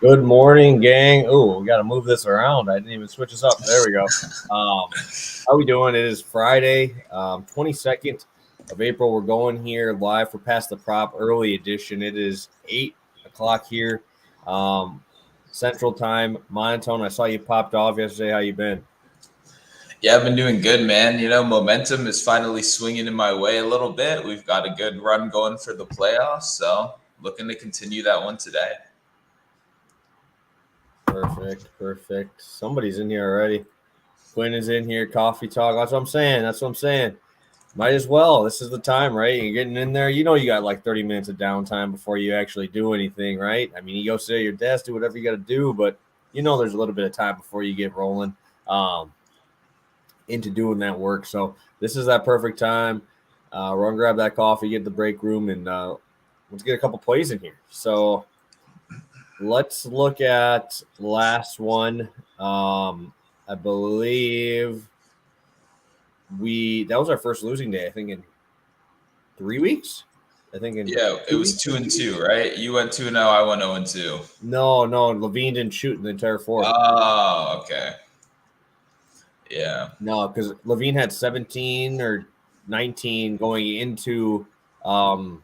Good morning, gang. Oh, we got to move this around. I didn't even switch this up. There we go. How we doing? It is Friday, 22nd of April. We're going here live for Past the Prop early edition. It is 8 o'clock here, Central Time. Monotone, I saw you popped off yesterday. How you been? Yeah, I've been doing good, man. Momentum is finally swinging in my way a little bit. We've got a good run going for the playoffs, so looking to continue that one today. Perfect. Somebody's in here already. Quinn is in here. Coffee talk. That's what I'm saying. Might as well. This is the time, right? You're getting in there. You know you got like 30 minutes of downtime before you actually do anything, right? I mean, you go sit at your desk, do whatever you got to do, but you know there's a little bit of time before you get rolling into doing that work. So this is that perfect time. Run, grab that coffee, get the break room, and let's get a couple plays in here. So let's look at last one. I believe that was our first losing day. I think in 3 weeks. I think in Yeah, it 2 was weeks or 2-2, right? You went 2-0, I went 0-2. No, Levine didn't shoot in the entire fourth. Oh, okay. Yeah. No, because Levine had 17 or 19 going into the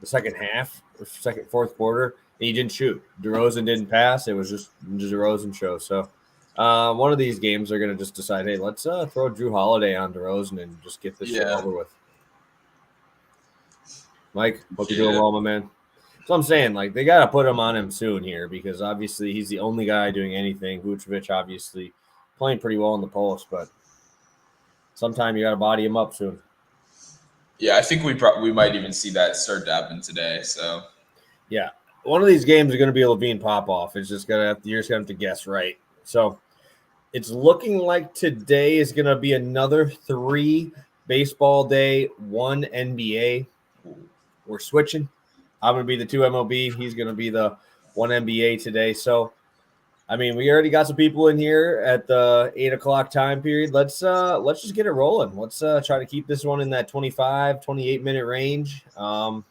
second half, or fourth quarter, and he didn't shoot. DeRozan didn't pass. It was just DeRozan show. So one of these games they're going to just decide, hey, let's throw Drew Holiday on DeRozan and just get this shit Yeah. over with. Mike, hope you're doing Yeah. well, my man. So I'm saying, like, they got to put him on him soon here because obviously he's the only guy doing anything. Vucevic obviously playing pretty well in the post, but sometime you got to body him up soon. Yeah, I think we might even see that start to happen today. So Yeah, one of these games is going to be a Levine pop off. It's just you're just gonna have to guess right. So it's looking like today is going to be another 3 baseball day, 1 NBA. We're switching. I'm going to be the 2 MLB. He's going to be the 1 NBA today. So I mean, we already got some people in here at the 8 o'clock time period. Let's just get it rolling. Let's try to keep this one in that 25, 28-minute range. Got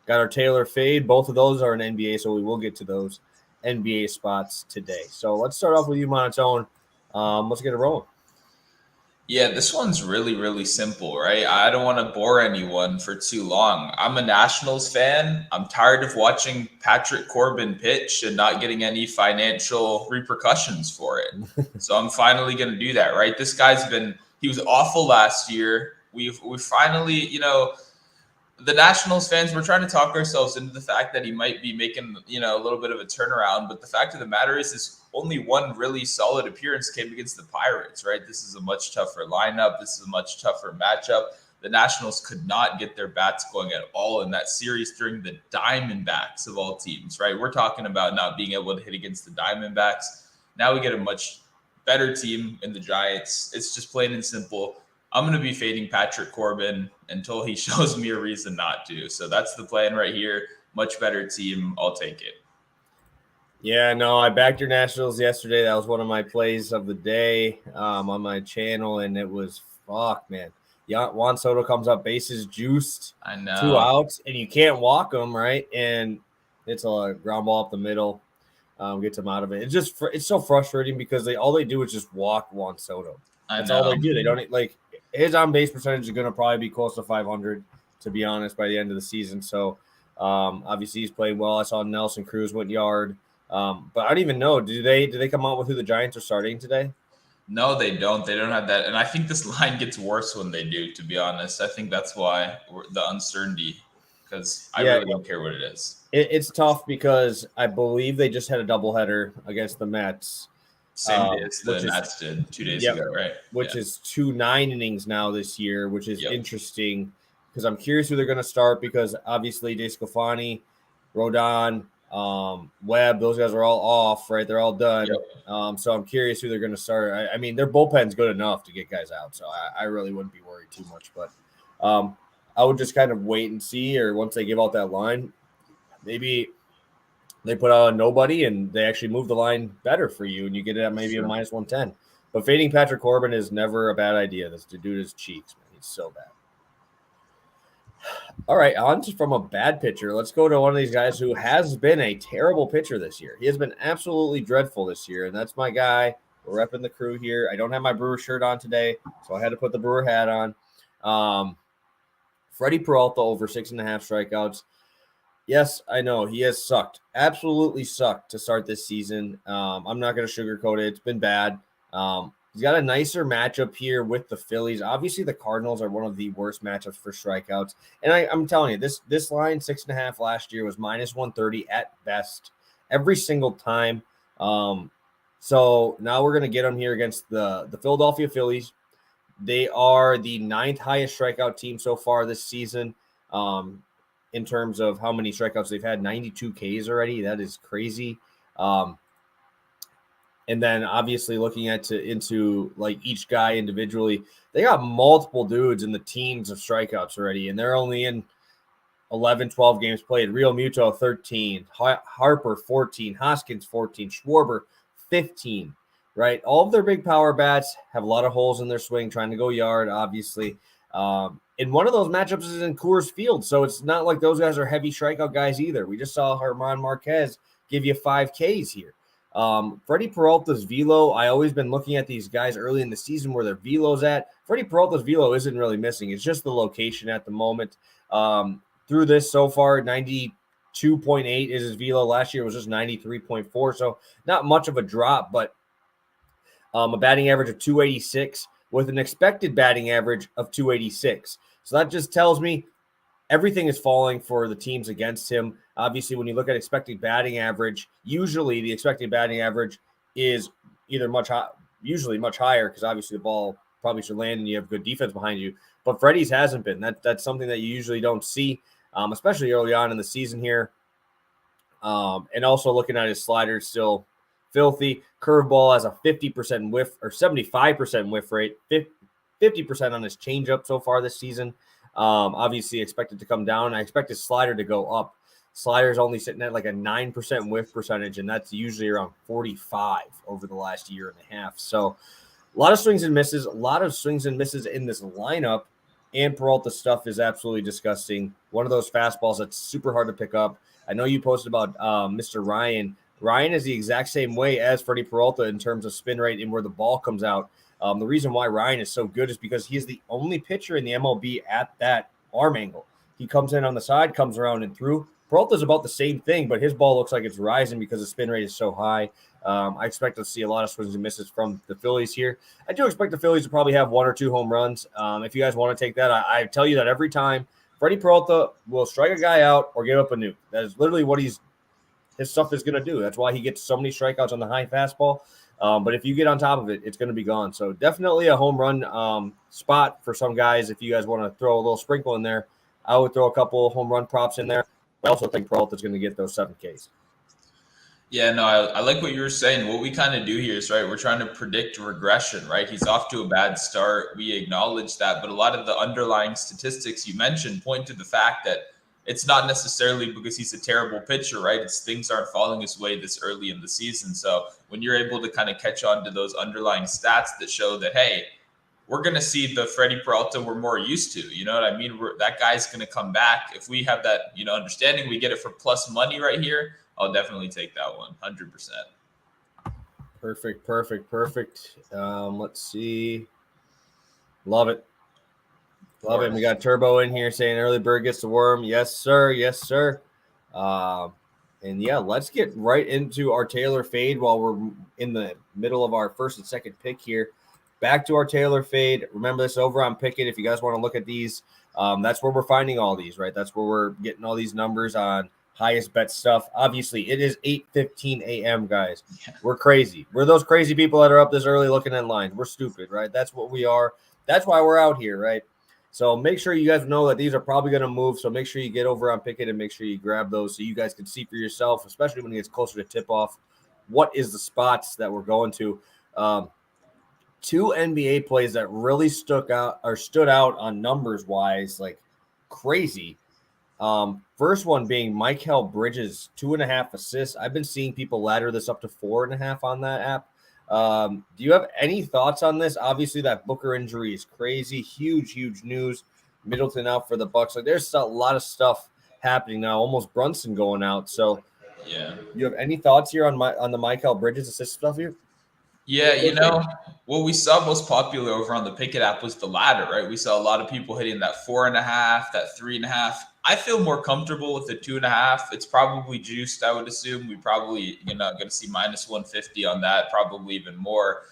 our Taylor fade. Both of those are in NBA, so we will get to those NBA spots today. So let's start off with you, Monotone. Let's get it rolling. yeah, this one's really, really simple, right? I don't want to bore anyone for too long. I'm a Nationals fan. I'm tired of watching Patrick Corbin pitch and not getting any financial repercussions for it. So I'm finally going to do that, right? He was awful last year. We finally, the Nationals fans, we're trying to talk ourselves into the fact that he might be making, a little bit of a turnaround. But the fact of the matter is only one really solid appearance came against the Pirates, right? This is a much tougher lineup. This is a much tougher matchup. The Nationals could not get their bats going at all in that series during the Diamondbacks of all teams, right? We're talking about not being able to hit against the Diamondbacks. Now we get a much better team in the Giants. It's just plain and simple. I'm going to be fading Patrick Corbin until he shows me a reason not to. So that's the plan right here. Much better team. I'll take it. Yeah, no, I backed your Nationals yesterday. That was one of my plays of the day on my channel, and it was man. Juan Soto comes up, bases juiced, I 2 know. outs, and you can't walk him, right? And it's a ground ball up the middle, gets him out of it. It's so frustrating because all they do is just walk Juan Soto. That's all they do. They don't his on base percentage is going to probably be close to 500, to be honest, by the end of the season. So obviously he's played well. I saw Nelson Cruz went yard. But I don't even know. Do they come out with who the Giants are starting today? No, they don't. They don't have that. And I think this line gets worse when they do, to be honest. I think that's why the uncertainty, because I really don't care what it is. It's tough because I believe they just had a doubleheader against the Mets. Same day as the Nats did 2 days ago, right? Which is 2 9 innings now this year, which is interesting because I'm curious who they're going to start because obviously DeSclafani, Rodon, Webb, those guys are all off, right? They're all done. So I'm curious who they're going to start. I mean, their bullpen's good enough to get guys out, so I really wouldn't be worried too much. But I would just kind of wait and see, or once they give out that line, maybe they put out a nobody and they actually move the line better for you, and you get it at maybe a minus 110. But fading Patrick Corbin is never a bad idea. This dude is cheeks, man. He's so bad. All right, on from a bad pitcher. Let's go to one of these guys who has been a terrible pitcher this year. He has been absolutely dreadful this year, and that's my guy. We're repping the crew here. I don't have my Brewer shirt on today, so I had to put the Brewer hat on. Freddie Peralta over 6.5 strikeouts. Yes, I know he has sucked, absolutely sucked to start this season. I'm not going to sugarcoat it. It's been bad. He's got a nicer matchup here with the Phillies. Obviously, the Cardinals are one of the worst matchups for strikeouts. And I'm telling you, this line 6.5 last year was -130 at best every single time. So now we're going to get him here against the Philadelphia Phillies. They are the 9th highest strikeout team so far this season. In terms of how many strikeouts they've had, 92 Ks already. That is crazy. And then obviously looking into like each guy individually, they got multiple dudes in the teens of strikeouts already, and they're only in 11, 12 games played. Real Muto, 13. Harper, 14. Hoskins, 14. Schwarber, 15. Right? All of their big power bats have a lot of holes in their swing, trying to go yard, obviously. And one of those matchups is in Coors Field, so it's not like those guys are heavy strikeout guys either. We just saw German Marquez give you 5 Ks here. Freddie Peralta's velo, I always been looking at these guys early in the season where their velo's at. Freddie Peralta's velo isn't really missing. It's just the location at the moment. Through this so far, 92.8 is his velo. Last year was just 93.4, so not much of a drop, but a batting average of 286 with an expected batting average of 286. So that just tells me everything is falling for the teams against him. Obviously, when you look at expected batting average, usually the expected batting average is either usually much higher because obviously the ball probably should land and you have good defense behind you. But Freddie's hasn't been. That's something that you usually don't see, especially early on in the season here. And also looking at his sliders, still filthy. Curveball has a 50% whiff or 75% whiff rate, 50% on his changeup so far this season. Obviously expected to come down. I expect his slider to go up. Slider's only sitting at like a 9% whiff percentage, and that's usually around 45 over the last year and a half. So a lot of swings and misses, in this lineup. And Peralta stuff is absolutely disgusting. One of those fastballs that's super hard to pick up. I know you posted about Mr. Ryan. Ryan is the exact same way as Freddie Peralta in terms of spin rate and where the ball comes out. The reason why Ryan is so good is because he is the only pitcher in the MLB at that arm angle. He comes in on the side, comes around and through. Peralta's about the same thing, but his ball looks like it's rising because the spin rate is so high. I expect to see a lot of swings and misses from the Phillies here. I do expect the Phillies to probably have 1 or 2 home runs. If you guys want to take that, I tell you that every time. Freddie Peralta will strike a guy out or give up a nuke. That is literally what his stuff is going to do. That's why he gets so many strikeouts on the high fastball. But if you get on top of it, it's going to be gone. So definitely a home run spot for some guys. If you guys want to throw a little sprinkle in there, I would throw a couple home run props in there. I also think Peralta's going to get those 7 Ks. Yeah, no, I like what you were saying. What we kind of do here is, right, we're trying to predict regression, right? He's off to a bad start. We acknowledge that. But a lot of the underlying statistics you mentioned point to the fact that it's not necessarily because he's a terrible pitcher, right? It's things aren't falling his way this early in the season. So when you're able to kind of catch on to those underlying stats that show that, hey, we're going to see the Freddie Peralta we're more used to. You know what I mean? That guy's going to come back. If we have that, understanding, we get it for plus money right here. I'll definitely take that one, 100%. Perfect. Let's see. Love it. Love it. We got Turbo in here saying early bird gets the worm. Yes, sir. And yeah, let's get right into our Taylor fade while we're in the middle of our first and second pick here. Back to our Taylor fade. Remember this over on Pikkit. If you guys want to look at these, that's where we're finding all these, right? That's where we're getting all these numbers on highest bet stuff. Obviously, it is 8:15 a.m., guys. Yeah. We're crazy. We're those crazy people that are up this early looking at lines. We're stupid, right? That's what we are. That's why we're out here, right? So make sure you guys know that these are probably going to move. So make sure you get over on Pikkit and make sure you grab those so you guys can see for yourself, especially when it gets closer to tip-off, what is the spots that we're going to. 2 NBA plays that really stood out on numbers-wise, like crazy. First one being Mikal Bridges, 2.5 assists. I've been seeing people ladder this up to 4.5 on that app. Do you have any thoughts on this? Obviously, that Booker injury is crazy. Huge news. Middleton out for the Bucks. Like there's a lot of stuff happening now. Almost Brunson going out. So Yeah. you have any thoughts here on the Michael Bridges assist stuff here? Yeah, what we saw most popular over on the Pikkit app was the ladder, right? We saw a lot of people hitting that 4.5, that 3.5. I feel more comfortable with the 2.5. It's probably juiced, I would assume. We probably, going to see minus 150 on that, probably even more.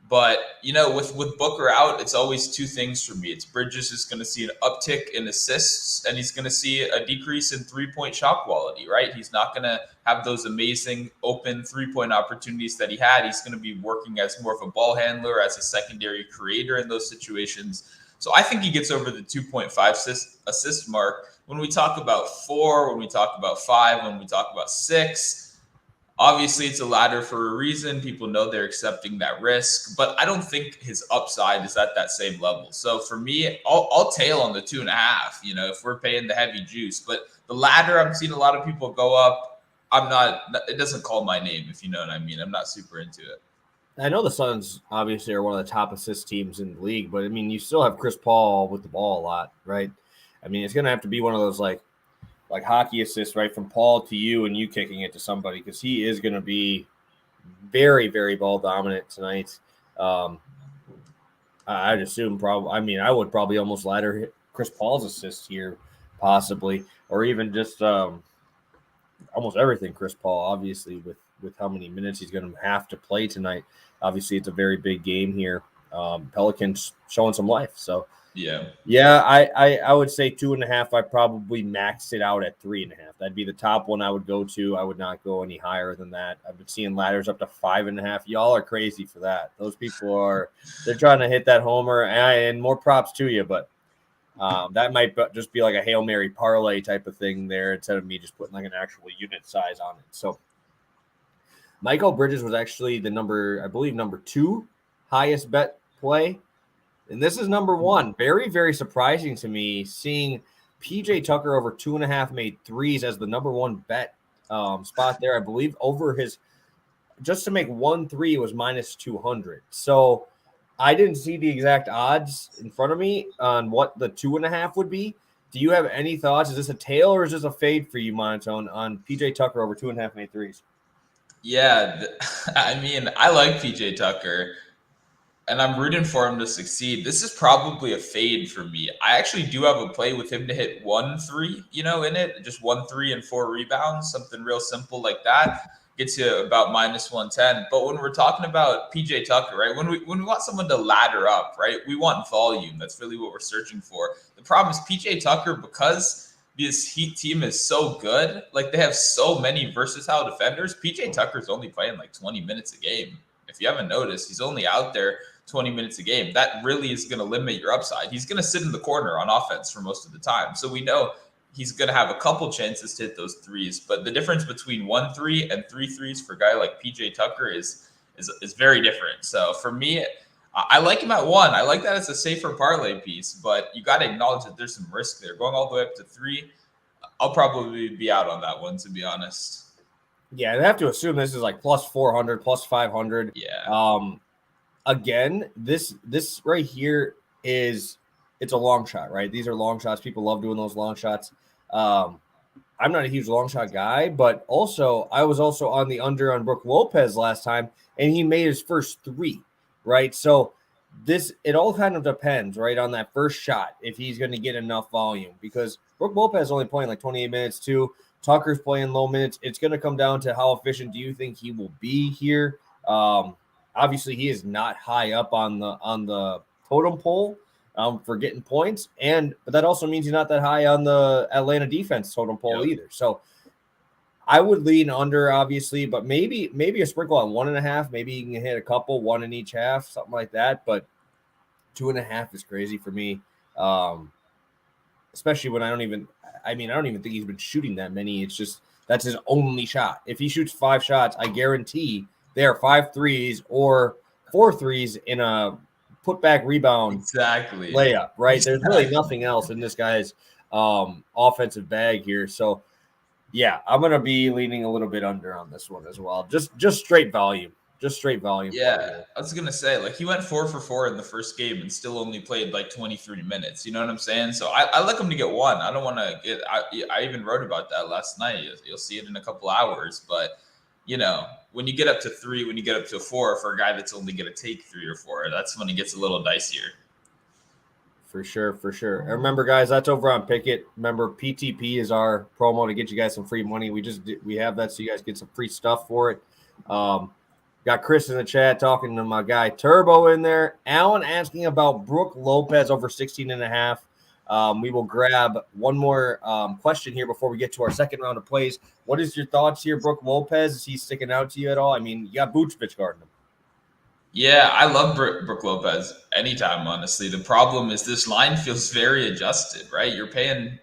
But with Booker out, it's always two things for me. It's Bridges is going to see an uptick in assists, and he's going to see a decrease in 3-point shot quality. Right? He's not going to have those amazing open 3-point opportunities that he had. He's going to be working as more of a ball handler, as a secondary creator in those situations. So I think he gets over the 2.5 assist mark. When we talk about 4, when we talk about 5, when we talk about 6. Obviously, it's a ladder for a reason. People know they're accepting that risk, but I don't think his upside is at that same level. So for me, I'll tail on the 2.5. If we're paying the heavy juice, but the ladder, I'm seeing a lot of people go up. I'm not. It doesn't call my name, if you know what I mean. I'm not super into it. I know the Suns obviously are one of the top assist teams in the league, but I mean, you still have Chris Paul with the ball a lot, right? I mean, it's going to have to be one of those like hockey assists, right, from Paul to you and you kicking it to somebody, because he is going to be very, very ball dominant tonight. I'd assume probably. I mean, I would probably almost ladder hit Chris Paul's assist here, possibly, or even just almost everything Chris Paul. Obviously, with how many minutes he's going to have to play tonight. Obviously, it's a very big game here. Pelicans showing some life, so. Yeah. I would say 2.5. I probably maxed it out at 3.5. That'd be the top one I would go to. I would not go any higher than that. I've been seeing ladders up to 5.5. Y'all are crazy for that. Those people they're trying to hit that homer, and more props to you. But that might just be like a Hail Mary parlay type of thing there, instead of me just putting like an actual unit size on it. So Michael Bridges was actually number 2 highest bet play. And this is number 1. Very, very surprising to me, seeing PJ Tucker over 2.5 made threes as the number 1 bet spot there. I believe over his, just to make 1 3 was minus 200. So I didn't see the exact odds in front of me on what the 2.5 would be. Do you have any thoughts? Is this a tail or is this a fade for you, Monotone, on PJ Tucker over 2.5 made threes? Yeah, I mean, I like PJ Tucker. And I'm rooting for him to succeed. This is probably a fade for me. I actually do have a play with him to hit 1 3, in it. Just 1 3 and 4 rebounds, something real simple like that. Gets you about minus 110. But when we're talking about PJ Tucker, right? When we want someone to ladder up, right? We want volume. That's really what we're searching for. The problem is PJ Tucker, because this Heat team is so good, like they have so many versatile defenders, PJ Tucker's only playing like 20 minutes a game. If you haven't noticed, he's only out there 20 minutes a game. That really is going to limit your upside. He's going to sit in the corner on offense for most of the time. So we know he's going to have a couple chances to hit those threes. But the difference between 1 3 and 3 threes for a guy like PJ Tucker is very different. So for me, I like him at 1. I like that as a safer parlay piece, but you got to acknowledge that there's some risk there. Going all the way up to 3, I'll probably be out on that one, to be honest. Yeah, I have to assume this is like plus 400, plus 500. Yeah. Again, this right here it's a long shot, right? These are long shots. People love doing those long shots. I'm not a huge long shot guy, but also I was also on the under on Brook Lopez last time, and he made his first 3, right? So it all kind of depends, right, on that first shot, if he's going to get enough volume, because Brook Lopez is only playing like 28 minutes too. Tucker's playing low minutes. It's going to come down to how efficient do you think he will be here. Obviously, he is not high up on the totem pole for getting points, but that also means he's not that high on the Atlanta defense totem pole either. So I would lean under, obviously, but maybe a sprinkle on 1.5. Maybe you can hit a couple, 1 in each half, something like that. But 2.5 is crazy for me, especially when I don't even think he's been shooting that many. It's just that's his only shot. If he shoots 5 shots, I guarantee there are 5 threes or 4 threes in a putback rebound layup, right? Exactly. There's really nothing else in this guy's offensive bag here. So, yeah, I'm going to be leaning a little bit under on this one as well. Just straight volume. Just straight volume. Yeah, I was gonna say, like, he went 4 for 4 in the first game and still only played like 23 minutes. You know what I'm saying? So I like him to get one. I don't want to get. I even wrote about that last night. You'll see it in a couple hours. But when you get up to 3, when you get up to 4, for a guy that's only gonna take 3 or 4, that's when it gets a little dicier. For sure. And remember, guys, that's over on Pikkit. Remember, PTP is our promo to get you guys some free money. We have that so you guys get some free stuff for it. Got Chris in the chat talking to my guy Turbo in there. Alan asking about Brook Lopez over 16.5. We will grab one more question here before we get to our second round of plays. What is your thoughts here, Brook Lopez? Is he sticking out to you at all? I mean, you got Vucevic guarding him. Yeah, I love Brook Lopez anytime, honestly. The problem is this line feels very adjusted, right? You're paying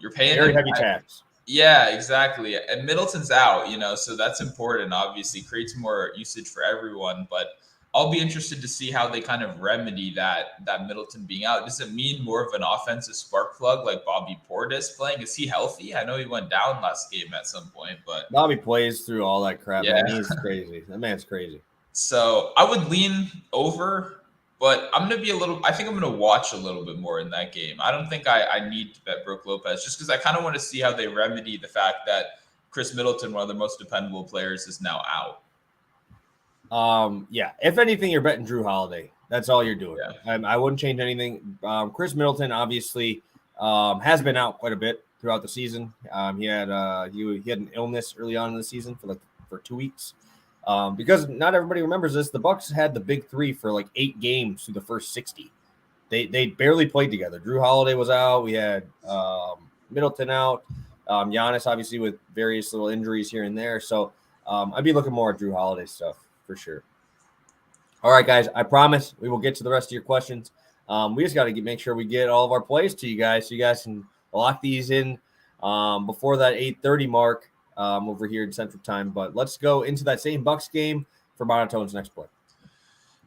very heavy tax. Yeah, exactly. And Middleton's out, so that's important. Obviously, creates more usage for everyone. But I'll be interested to see how they kind of remedy that Middleton being out. Does it mean more of an offensive spark plug like Bobby Portis playing? Is he healthy? I know he went down last game at some point, but Bobby plays through all that crap. Yeah. Man. He's crazy. That man's crazy. So I would lean over. But I think I'm going to watch a little bit more in that game. I don't think I need to bet Brook Lopez just because I kind of want to see how they remedy the fact that Chris Middleton, one of their most dependable players, is now out. Yeah. If anything, you're betting Drew Holiday. That's all you're doing. Yeah. I wouldn't change anything. Chris Middleton obviously has been out quite a bit throughout the season. He had an illness early on in the season for 2 weeks. Because not everybody remembers this, the Bucks had the big 3 for like 8 games through the first 60. They barely played together. Drew Holiday was out. We had Middleton out. Giannis obviously with various little injuries here and there. So I'd be looking more at Drew Holiday stuff for sure. All right, guys. I promise we will get to the rest of your questions. We just got to make sure we get all of our plays to you guys so you guys can lock these in before that 8:30 mark. Over here in Central Time, but let's go into that same Bucks game for Monotone's next play.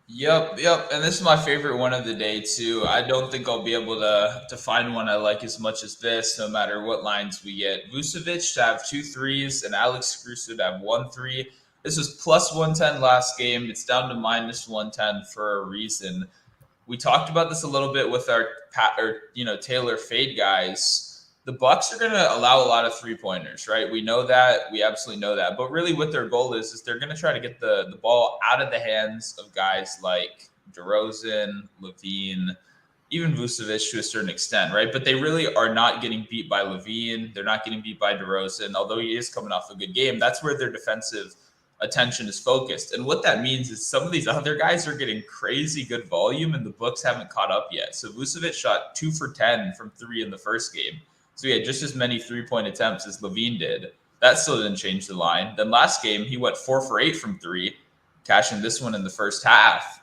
Yep, and this is my favorite one of the day too. I don't think I'll be able to find one I like as much as this, no matter what lines we get. Vucevic to have 2 threes and Alex Caruso to have 1 3. This was plus 110 last game. It's down to minus 110 for a reason. We talked about this a little bit with our Taylor fade guys. The Bucks are going to allow a lot of 3-pointers, right? We know that. We absolutely know that. But really what their goal is they're going to try to get the ball out of the hands of guys like DeRozan, LaVine, even Vucevic to a certain extent, right? But they really are not getting beat by LaVine. They're not getting beat by DeRozan, although he is coming off a good game. That's where their defensive attention is focused. And what that means is some of these other guys are getting crazy good volume, and the Bucks haven't caught up yet. So Vucevic shot 2 for 10 from 3 in the first game. So he had just as many 3-point attempts as LaVine did. That still didn't change the line. Then last game, he went 4 for 8 from 3, cashing this one in the first half.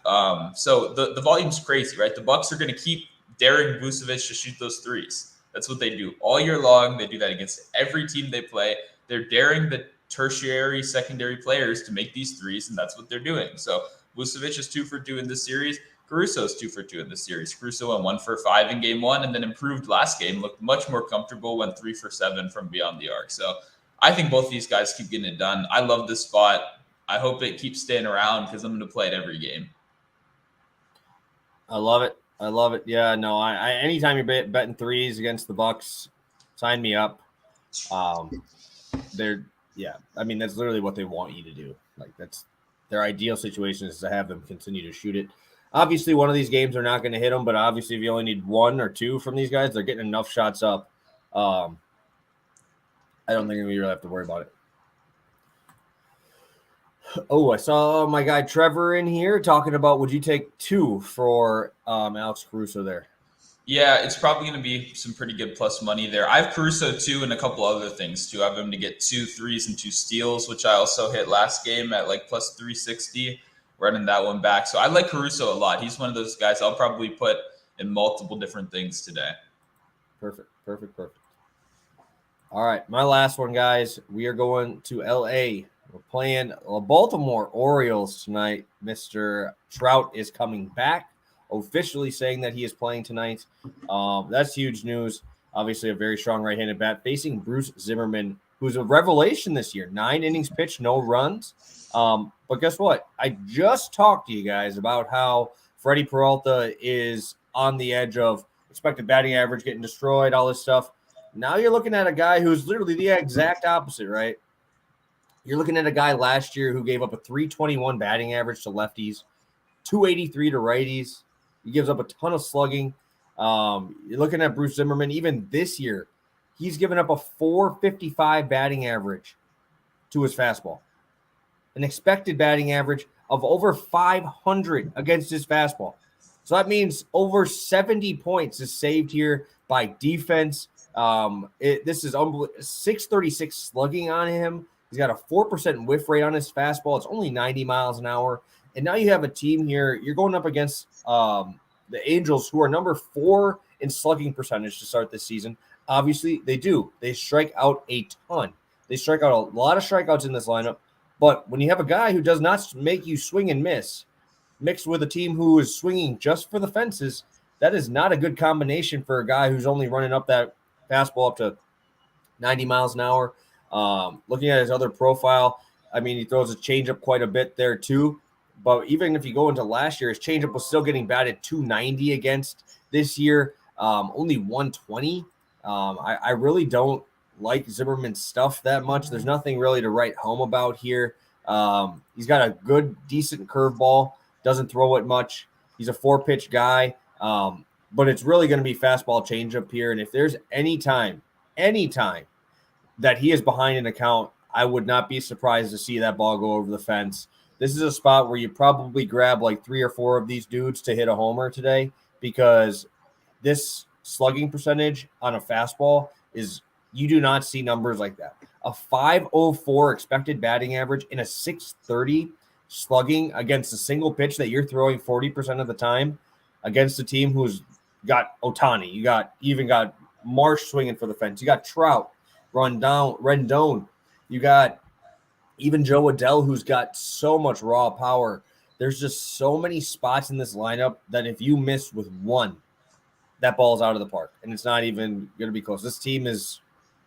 So the volume's crazy, right? The Bucks are going to keep daring Vucevic to shoot those threes. That's what they do all year long. They do that against every team they play. They're daring the tertiary, secondary players to make these threes, and that's what they're doing. So Vucevic is 2 for 2 in this series. Caruso's 2 for 2 in the series. Caruso went 1 for 5 in game 1 and then improved last game, looked much more comfortable, went 3 for 7 from beyond the arc. So I think both these guys keep getting it done. I love this spot. I hope it keeps staying around because I'm going to play it every game. I love it. Yeah, no, I anytime you're betting threes against the Bucks, sign me up. I mean, that's literally what they want you to do. Like, that's their ideal situation is to have them continue to shoot it. Obviously, one of these games are not going to hit them, but obviously, if you only need 1 or 2 from these guys, they're getting enough shots up. I don't think we really have to worry about it. Oh, I saw my guy Trevor in here talking about would you take 2 for Alex Caruso there? Yeah, it's probably going to be some pretty good plus money there. I have Caruso too and a couple other things too. I have him to get 2 threes and 2 steals, which I also hit last game at like plus 360. Running that one back. So I like Caruso a lot. He's one of those guys I'll probably put in multiple different things today. Perfect. All right, my last one, guys. We are going to L.A. We're playing the Baltimore Orioles tonight. Mr. Trout is coming back, officially saying that he is playing tonight. That's huge news. Obviously, a very strong right-handed bat facing Bruce Zimmerman, who's a revelation this year. 9 innings pitched, no runs. But guess what? I just talked to you guys about how Freddie Peralta is on the edge of expected batting average getting destroyed, all this stuff. Now you're looking at a guy who's literally the exact opposite, right? You're looking at a guy last year who gave up a 321 batting average to lefties, 283 to righties. He gives up a ton of slugging. You're looking at Bruce Zimmerman. Even this year, he's given up a 455 batting average to his fastball, an expected batting average of over 500 against his fastball. So that means over 70 points is saved here by defense. This is 636 slugging on him. He's got a 4% whiff rate on his fastball. It's only 90 miles an hour. And now you have a team here. You're going up against the Angels, who are number 4 in slugging percentage to start this season. Obviously, they do. They strike out a ton. They strike out a lot of strikeouts in this lineup. But when you have a guy who does not make you swing and miss, mixed with a team who is swinging just for the fences, that is not a good combination for a guy who's only running up that fastball up to 90 miles an hour. Looking at his other profile, I mean, he throws a changeup quite a bit there too. But even if you go into last year, his changeup was still getting batted 290 against. This year, only 120. I really don't like Zimmerman's stuff that much. There's nothing really to write home about here. He's got a good, decent curveball. Doesn't throw it much. He's a 4-pitch guy. But it's really going to be fastball changeup here. And if there's any time that he is behind an account, I would not be surprised to see that ball go over the fence. This is a spot where you probably grab like 3 or 4 of these dudes to hit a homer today, because this slugging percentage on a fastball is, you do not see numbers like that. A 504 expected batting average in a 630 slugging against a single pitch that you're throwing 40% of the time against a team who's got Ohtani. You even got Marsh swinging for the fence. You got Trout, Rendon. You got even Joe Adell, who's got so much raw power. There's just so many spots in this lineup that if you miss with one, that ball's out of the park, and it's not even going to be close. This team is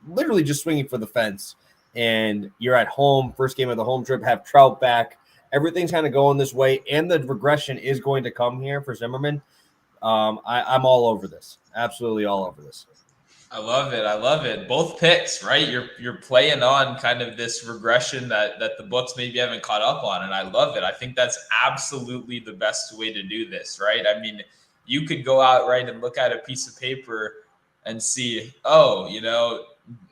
literally just swinging for the fence, and you're at home, first game of the home trip, have Trout back. Everything's kind of going this way, and the regression is going to come here for Zimmerman. I'm all over this. Absolutely all over this. I love it. Both picks, right? You're playing on kind of this regression that the books maybe haven't caught up on, and I love it. I think that's absolutely the best way to do this, right? I mean, you could go out, right, and look at a piece of paper and see,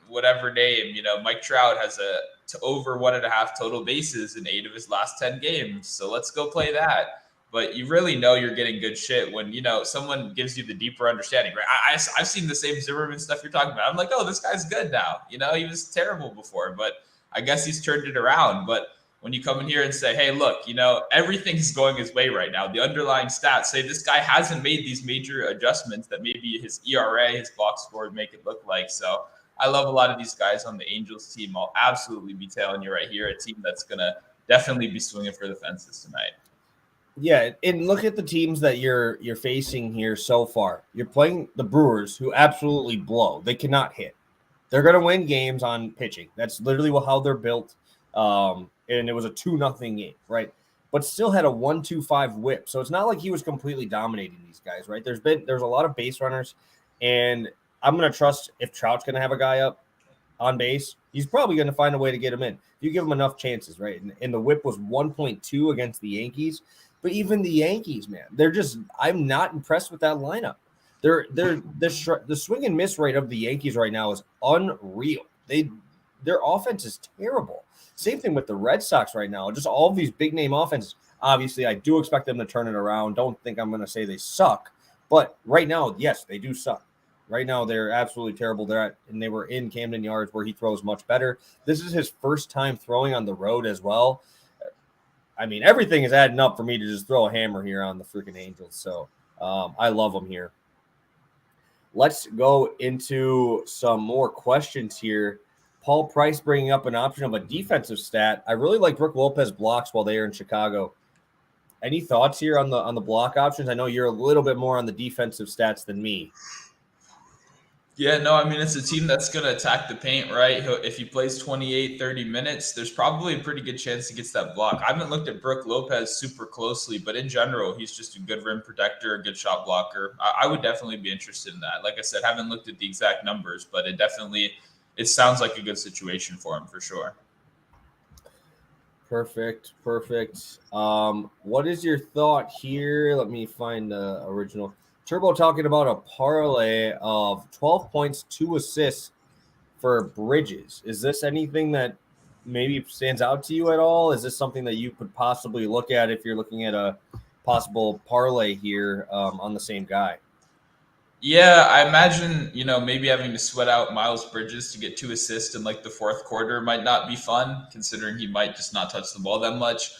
whatever name, Mike Trout has to over 1.5 total bases in 8 of his last 10 games. So let's go play that. But you really know you're getting good shit when, someone gives you the deeper understanding, right? I've seen the same Zimmerman stuff you're talking about. I'm like, oh, this guy's good now. He was terrible before, but I guess he's turned it around. But when you come in here and say, hey, look, everything's going his way right now. The underlying stats say this guy hasn't made these major adjustments that maybe his ERA, his box score would make it look like. So I love a lot of these guys on the Angels team. I'll absolutely be telling you right here, a team that's going to definitely be swinging for the fences tonight. Yeah, and look at the teams that you're facing here so far. You're playing the Brewers, who absolutely blow. They cannot hit. They're going to win games on pitching. That's literally how they're built. And it was a 2-0 game, right? But still had a 1.25 whip. So it's not like he was completely dominating these guys, right? There's a lot of base runners, and I'm going to trust if Trout's going to have a guy up on base, he's probably going to find a way to get him in. If you give him enough chances, right? And the whip was 1.2 against the Yankees. But even the Yankees, man, I'm not impressed with that lineup. The swing and miss rate of the Yankees right now is unreal. Their offense is terrible. Same thing with the Red Sox right now. Just all of these big name offenses. Obviously, I do expect them to turn it around. Don't think I'm going to say they suck. But right now, yes, they do suck. Right now, they're absolutely terrible. And they were in Camden Yards, where he throws much better. This is his first time throwing on the road as well. I mean, everything is adding up for me to just throw a hammer here on the freaking Angels. So I love them here. Let's go into some more questions here. Paul Price bringing up an option of a defensive stat. I really like Brooke Lopez blocks while they are in Chicago. Any thoughts here on the block options? I know you're a little bit more on the defensive stats than me. Yeah, no, I mean, it's a team that's going to attack the paint, right? If he plays 28, 30 minutes, there's probably a pretty good chance he gets that block. I haven't looked at Brook Lopez super closely, but in general, he's just a good rim protector, a good shot blocker. I would definitely be interested in that. Like I said, haven't looked at the exact numbers, but it sounds like a good situation for him for sure. Perfect. What is your thought here? Let me find the original. Turbo talking about a parlay of 12 points, 2 assists for Bridges. Is this anything that maybe stands out to you at all? Is this something that you could possibly look at if you're looking at a possible parlay here on the same guy? Yeah, I imagine, maybe having to sweat out Miles Bridges to get 2 assists in like the fourth quarter might not be fun, considering he might just not touch the ball that much.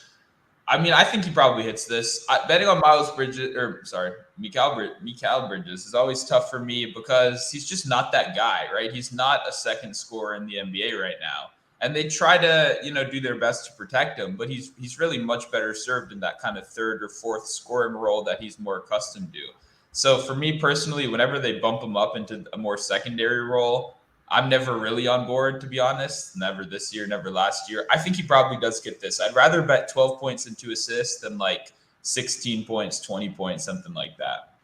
I mean, I think he probably hits this. Betting on Miles Bridges, or sorry, Mikal Bridges is always tough for me because he's just not that guy, right? He's not a second scorer in the NBA right now, and they try to, do their best to protect him, but he's really much better served in that kind of third or fourth scoring role that he's more accustomed to. So for me personally, whenever they bump him up into a more secondary role, I'm never really on board, to be honest. Never this year, never last year. I think he probably does get this. I'd rather bet 12 points and 2 assists than like 16 points, 20 points, something like that.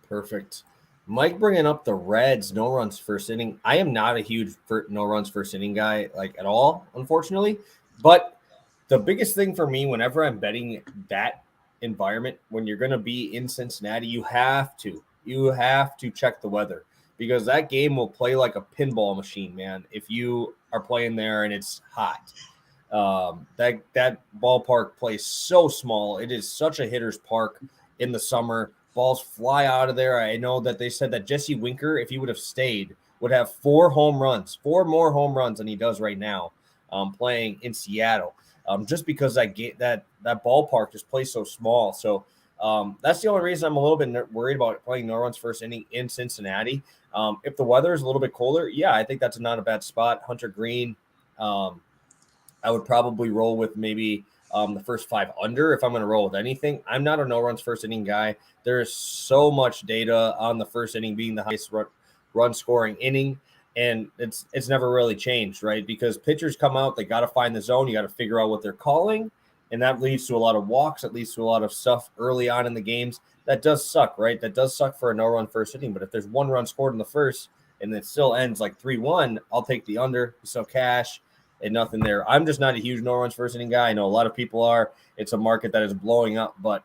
Perfect. Mike bringing up the Reds, no runs first inning. I am not a huge no runs first inning guy, like at all, unfortunately. But the biggest thing for me, whenever I'm betting that environment, when you're going to be in Cincinnati, you have to check the weather because that game will play like a pinball machine, man. If you are playing there and it's hot, that ballpark plays so small. It is such a hitter's park in the summer. Balls fly out of there. I know that they said that Jesse Winker, if he would have stayed, would have 4 more home runs than he does right now, playing in Seattle. Just because that ballpark just plays so small. So that's the only reason I'm a little bit worried about playing no runs first inning in Cincinnati. If the weather is a little bit colder, yeah, I think that's not a bad spot. Hunter Green, I would probably roll with maybe the first 5 under if I'm going to roll with anything. I'm not a no runs first inning guy. There is so much data on the first inning being the highest run scoring inning. And it's never really changed, right? Because pitchers come out, they got to find the zone. You got to figure out what they're calling. And that leads to a lot of walks. It leads to a lot of stuff early on in the games. That does suck, right? That does suck for a no-run first inning. But if there's 1 run scored in the first and it still ends like 3-1, I'll take the under. So cash and nothing there. I'm just not a huge no-runs first inning guy. I know a lot of people are. It's a market that is blowing up, but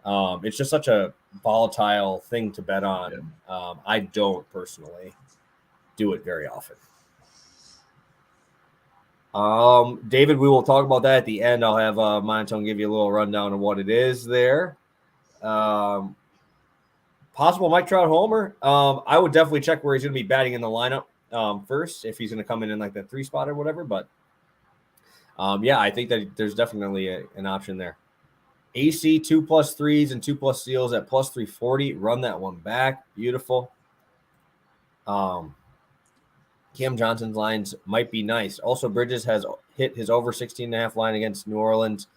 it's just such a volatile thing to bet on. I don't personally do it very often. David, we will talk about that at the end. I'll have Monotone give you a little rundown of what it is there. Possible Mike Trout homer. I would definitely check where he's going to be batting in the lineup first, if he's going to come in like that 3 spot or whatever. But yeah, I think that there's definitely an option there. AC 2+ threes and 2+ steals at plus 340. Run that one back. Beautiful. Cam Johnson's lines might be nice. Also, Bridges has hit his over 16.5 line against New Orleans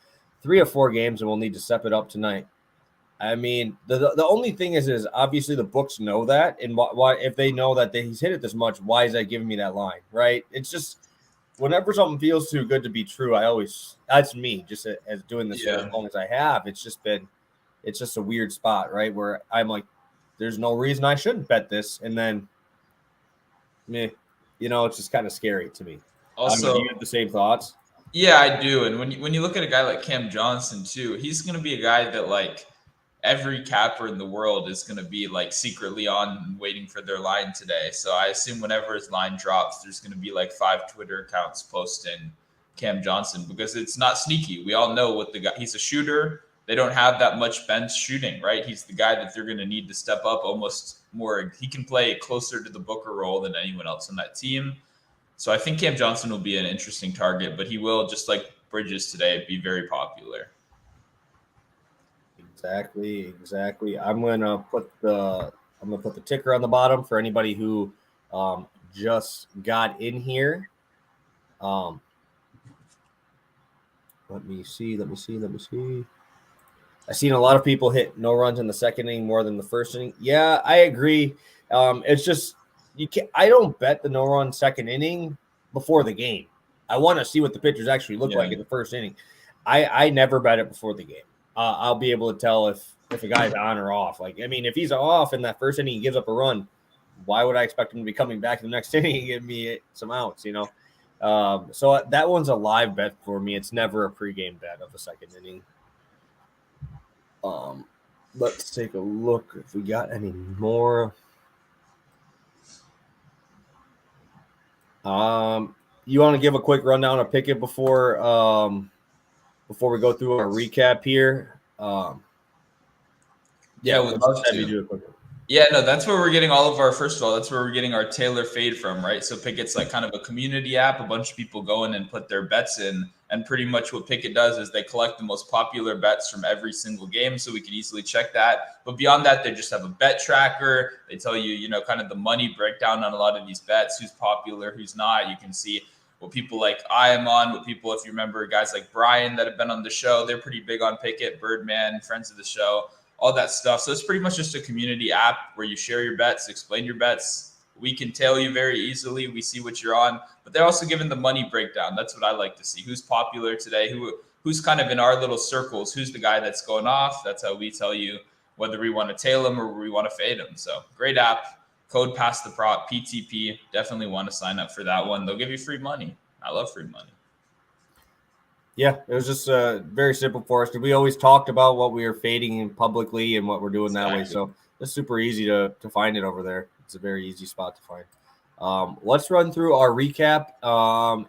3 of 4 games and will need to step it up tonight. I mean, the only thing is obviously the books know that, and why if they know that he's hit it this much, why is that giving me that line, right? It's just whenever something feels too good to be true, that's me just as doing this for as long as I have. It's just a weird spot, right, where I'm like, there's no reason I shouldn't bet this, and then meh. It's just kind of scary to me. Also, do you have the same thoughts? Yeah, I do. And when you look at a guy like Cam Johnson too, he's going to be a guy that like every capper in the world is going to be like secretly on waiting for their line today. So I assume whenever his line drops, there's going to be like 5 Twitter accounts posting Cam Johnson because it's not sneaky. We all know what the guy. He's a shooter. They don't have that much bench shooting, right? He's the guy that they're going to need to step up almost more. He can play closer to the Booker role than anyone else on that team. So I think Cam Johnson will be an interesting target, but he will, just like Bridges today, be very popular. Exactly. I'm gonna put the ticker on the bottom for anybody who just got in here. Let me see. I've seen a lot of people hit no runs in the second inning more than the first inning. Yeah, I agree. It's just you can't. I don't bet the no-run second inning before the game. I want to see what the pitchers actually look like in the first inning. I never bet it before the game. I'll be able to tell if a guy's on or off. Like, I mean, if he's off in that first inning, he gives up a run. Why would I expect him to be coming back in the next inning and give me some outs? So that one's a live bet for me. It's never a pregame bet of a second inning. Let's take a look if we got any more. You want to give a quick rundown of Pikkit before we go through our recap here? Yeah, we'd love to. Do a quick one. Yeah, no, that's where we're getting all of our, first of all, that's where we're getting our Taylor Fade from, right? So Pikkit's like kind of a community app. A bunch of people go in and put their bets in. And pretty much what Pikkit does is they collect the most popular bets from every single game. So we can easily check that. But beyond that, they just have a bet tracker. They tell you, kind of the money breakdown on a lot of these bets, who's popular, who's not. You can see what people like I am on, what people, if you remember, guys like Brian that have been on the show, they're pretty big on Pikkit, Birdman, friends of the show, all that stuff. So it's pretty much just a community app where you share your bets, explain your bets. We can tell you very easily. We see what you're on, but they're also giving the money breakdown. That's what I like to see. Who's popular today? Who's kind of in our little circles? Who's the guy that's going off? That's how we tell you whether we want to tail him or we want to fade him. So great app. Code Pass the Prop, PTP. Definitely want to sign up for that one. They'll give you free money. I love free money. Yeah, it was just very simple for us. We always talked about what we were fading publicly and what we're doing that way. So it's super easy to find it over there. It's a very easy spot to find. Let's run through our recap.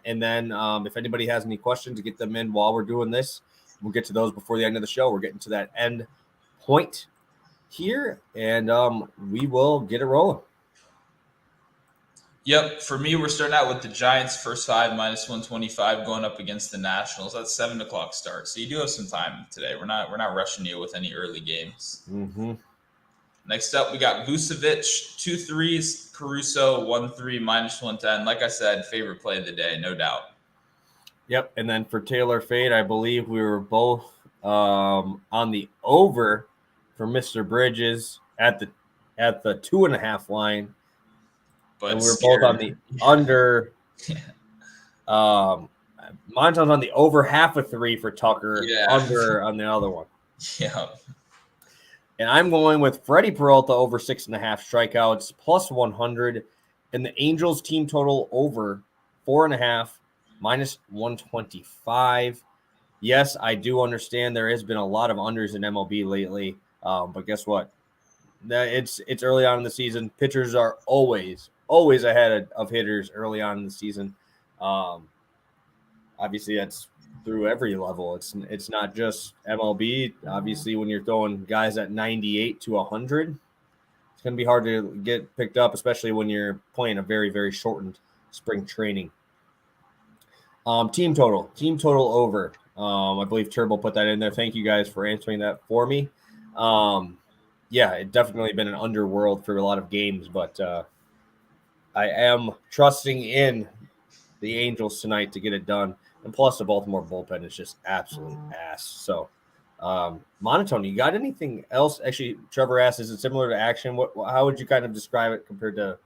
And then if anybody has any questions, get them in while we're doing this. We'll get to those before the end of the show. We're getting to that end point here, and we will get it rolling. Yep. For me, we're starting out with the Giants first 5 minus 125 going up against the Nationals. That's 7:00 start. So you do have some time today. We're not rushing you with any early games. Mm-hmm. Next up, we got Vucevic, 2 threes, Caruso, 1-3 minus 110. Like I said, favorite play of the day, no doubt. Yep. And then for Taylor Fade, I believe we were both on the over for Mr. Bridges at the 2.5 line. But and we're both on the under. Montone's on the over 0.5 for Tucker, under on the other one. Yeah. And I'm going with Freddie Peralta over 6.5 strikeouts plus 100, and the Angels team total over 4.5 minus 125. Yes, I do understand there has been a lot of unders in MLB lately, but guess what? It's early on in the season. Pitchers are always ahead of hitters early on in the season. Obviously, that's through every level. It's not just MLB. Obviously, when you're throwing guys at 98 to 100, it's going to be hard to get picked up, especially when you're playing a very, very shortened spring training. Team total over. I believe Turbo put that in there. Thank you guys for answering that for me. Yeah, it definitely been an underworld for a lot of games, but I am trusting in the Angels tonight to get it done. And plus, the Baltimore bullpen is just absolute ass. So, Monotone, you got anything else? Actually, Trevor asked, is it similar to action? How would you kind of describe it compared to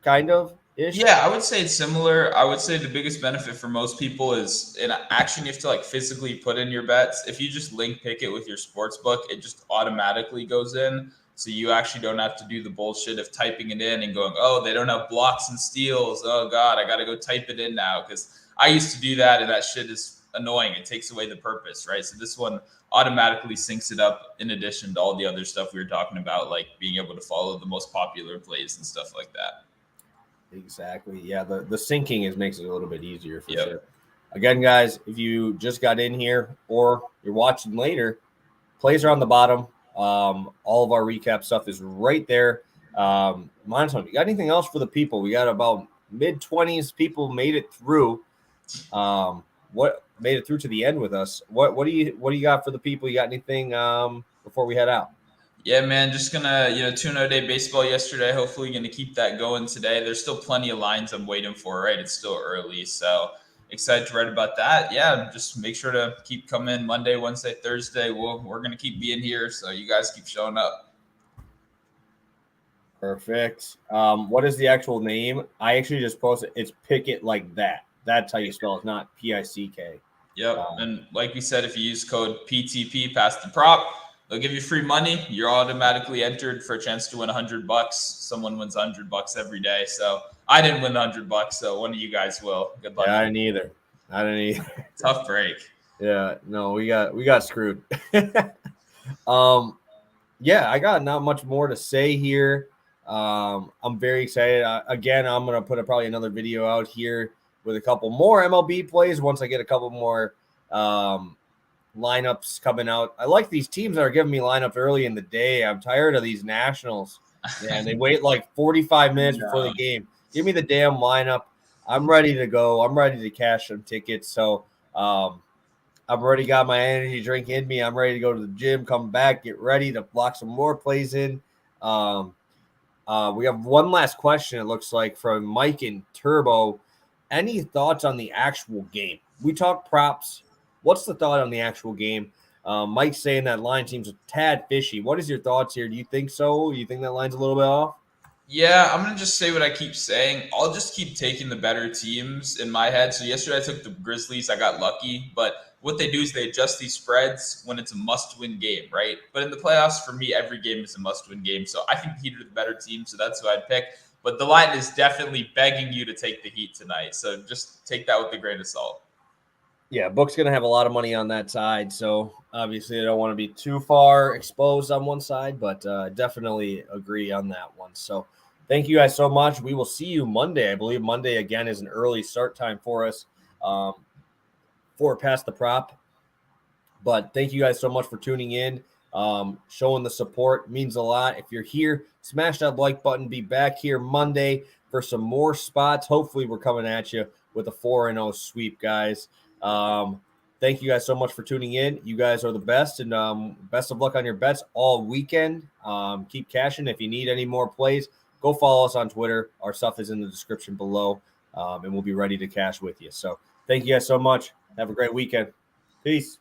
kind of ish? Yeah, I would say it's similar. I would say the biggest benefit for most people is in action, you have to like physically put in your bets. If you just link Pikkit with your sports book, it just automatically goes in. So you actually don't have to do the bullshit of typing it in and going, oh, they don't have blocks and steals. Oh, God, I got to go type it in now. Because I used to do that, and that shit is annoying. It takes away the purpose, right? So this one automatically syncs it up in addition to all the other stuff we were talking about, like being able to follow the most popular plays and stuff like that. Exactly. Yeah, the syncing makes it a little bit easier for sure. Again, guys, if you just got in here or you're watching later, plays are on the bottom. All of our recap stuff is right there. Monotone, you got anything else for the people? We got about mid-20s people made it through. What made it through to the end with us? What do you got for the people? You got anything before we head out? Yeah, man, just gonna 2-0 day baseball yesterday. Hopefully, gonna keep that going today. There's still plenty of lines I'm waiting for. Right, it's still early, so excited to write about that. Yeah, just make sure to keep coming Monday, Wednesday, Thursday. We're gonna keep being here, so you guys keep showing up. Perfect. What is the actual name? I actually just posted. It's Pikkit like that. That's how you spell it. It's not Pick. Yep. And like we said, if you use code PTP, pass the prop, they'll give you free money. You're automatically entered for a chance to win $100. Someone wins $100 every day. So I didn't win $100, so one of you guys will. Good luck. Yeah, I didn't either. Tough break. Yeah, no, we got screwed. Yeah, I got not much more to say here. I'm very excited. Again, I'm gonna put probably another video out here with a couple more MLB plays once I get a couple more lineups coming out. I like these teams that are giving me lineups early in the day. I'm tired of these Nationals. And they wait like 45 minutes before the game. Give me the damn lineup. I'm ready to go. I'm ready to cash some tickets. So I've already got my energy drink in me. I'm ready to go to the gym, come back, get ready to block some more plays in. We have one last question, it looks like, from Mike and Turbo. Any thoughts on the actual game? We talk props. What's the thought on the actual game? Mike's saying that line seems a tad fishy. What is your thoughts here? Do you think so? Do you think that line's a little bit off? Yeah, I'm going to just say what I keep saying. I'll just keep taking the better teams in my head. So yesterday I took the Grizzlies. I got lucky. But what they do is they adjust these spreads when it's a must-win game, right? But in the playoffs, for me, every game is a must-win game. So I think the Heat are the better team, so that's who I'd pick. But the line is definitely begging you to take the Heat tonight. So just take that with a grain of salt. Yeah, Book's going to have a lot of money on that side. So obviously I don't want to be too far exposed on one side, but definitely agree on that one. So thank you guys so much. We will see you Monday. I believe Monday, again, is an early start time for us for Past the Prop. But thank you guys so much for tuning in, showing the support. It means a lot. If you're here, smash that like button. Be back here Monday for some more spots. Hopefully we're coming at you with a 4-0 sweep, guys. Thank you guys so much for tuning in. You guys are the best, and best of luck on your bets all weekend. Keep cashing. If you need any more plays, go follow us on Twitter. Our stuff is in the description below, and we'll be ready to cash with you. So thank you guys so much. Have a great weekend. Peace.